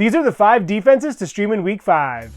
These are the 5 defenses to stream in Week 5.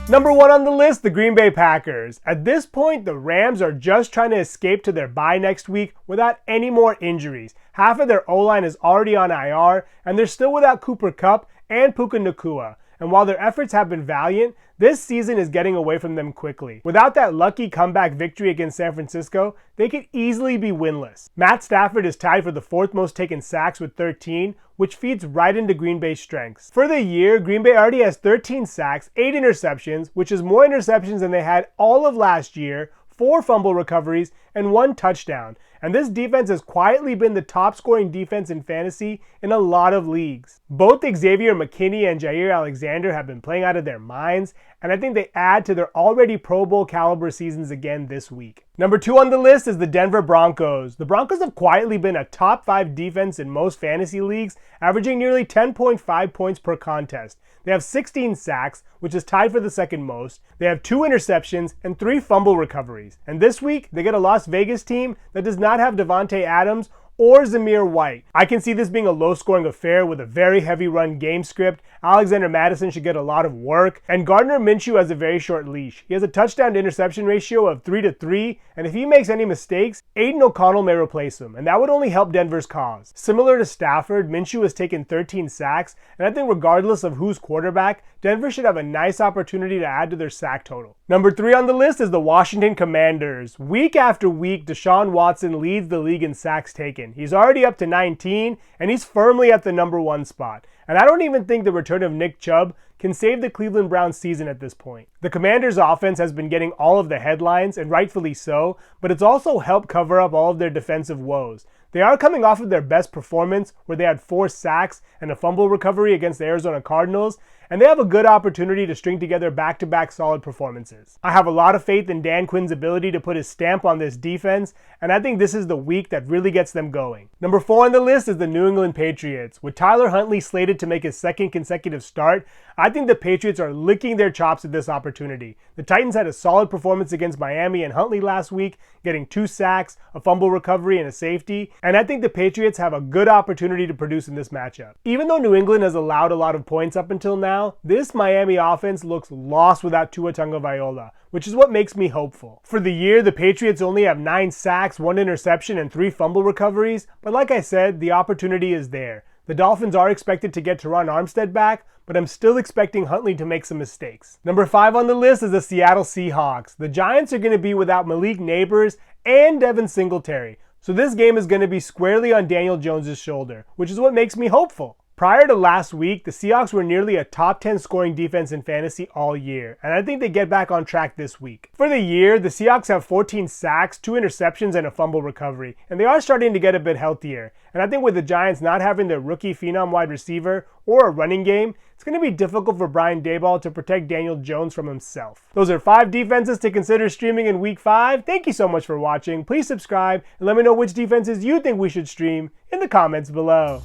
Number 1 on the list, the Green Bay Packers. At this point, the Rams are just trying to escape to their bye next week without any more injuries. Half of their O-line is already on IR, and they're still without Cooper Kupp and Puka Nacua. And while their efforts have been valiant, this season is getting away from them quickly. Without that lucky comeback victory against San Francisco, they could easily be winless. Matt Stafford is tied for the 4th most taken sacks with 13, which feeds right into Green Bay's strengths. For the year, Green Bay already has 13 sacks, 8 interceptions, which is more interceptions than they had all of last year, 4 fumble recoveries, and 1 touchdown. And this defense has quietly been the top scoring defense in fantasy in a lot of leagues. Both Xavier McKinney and Jair Alexander have been playing out of their minds, and I think they add to their already Pro Bowl caliber seasons again this week. Number 2 on the list is the Denver Broncos. The Broncos have quietly been a top 5 defense in most fantasy leagues, averaging nearly 10.5 points per contest. They have 16 sacks, which is tied for the 2nd most. They have 2 interceptions and 3 fumble recoveries. And this week, they get a Las Vegas team that does not have Devontae Adams or Zamir White. I can see this being a low-scoring affair with a very heavy run game script. Alexander Mattison should get a lot of work, and Gardner Minshew has a very short leash. He has a touchdown-to-interception ratio of 3-3, and if he makes any mistakes, Aiden O'Connell may replace him, and that would only help Denver's cause. Similar to Stafford, Minshew has taken 13 sacks, and I think regardless of who's quarterback, Denver should have a nice opportunity to add to their sack total. Number 3 on the list is the Washington Commanders. Week after week, Deshaun Watson leads the league in sacks taken. He's already up to 19, and he's firmly at the number 1 spot. And I don't even think the return of Nick Chubb can save the Cleveland Browns season at this point. The Commanders' offense has been getting all of the headlines, and rightfully so, but it's also helped cover up all of their defensive woes. They are coming off of their best performance, where they had 4 sacks and a fumble recovery against the Arizona Cardinals, and they have a good opportunity to string together back-to-back solid performances. I have a lot of faith in Dan Quinn's ability to put his stamp on this defense, and I think this is the week that really gets them going. Number 4 on the list is the New England Patriots. With Tyler Huntley slated to make his 2nd consecutive start, I think the Patriots are licking their chops at this opportunity. The Titans had a solid performance against Miami and Huntley last week, getting 2 sacks, a fumble recovery, and a safety, and I think the Patriots have a good opportunity to produce in this matchup. Even though New England has allowed a lot of points up until now, this Miami offense looks lost without Tua Tagovailoa, which is what makes me hopeful. For the year, the Patriots only have 9 sacks, 1 interception, and 3 fumble recoveries, but like I said, the opportunity is there. The Dolphins are expected to get Teron Armstead back, but I'm still expecting Huntley to make some mistakes. Number 5 on the list is the Seattle Seahawks. The Giants are going to be without Malik Neighbors and Devin Singletary, so this game is going to be squarely on Daniel Jones' shoulder, which is what makes me hopeful. Prior to last week, the Seahawks were nearly a top 10 scoring defense in fantasy all year, and I think they get back on track this week. For the year, the Seahawks have 14 sacks, 2 interceptions, and a fumble recovery, and they are starting to get a bit healthier. And I think with the Giants not having their rookie phenom wide receiver or a running game, it's going to be difficult for Brian Daboll to protect Daniel Jones from himself. Those are 5 defenses to consider streaming in Week 5. Thank you so much for watching. Please subscribe and let me know which defenses you think we should stream in the comments below.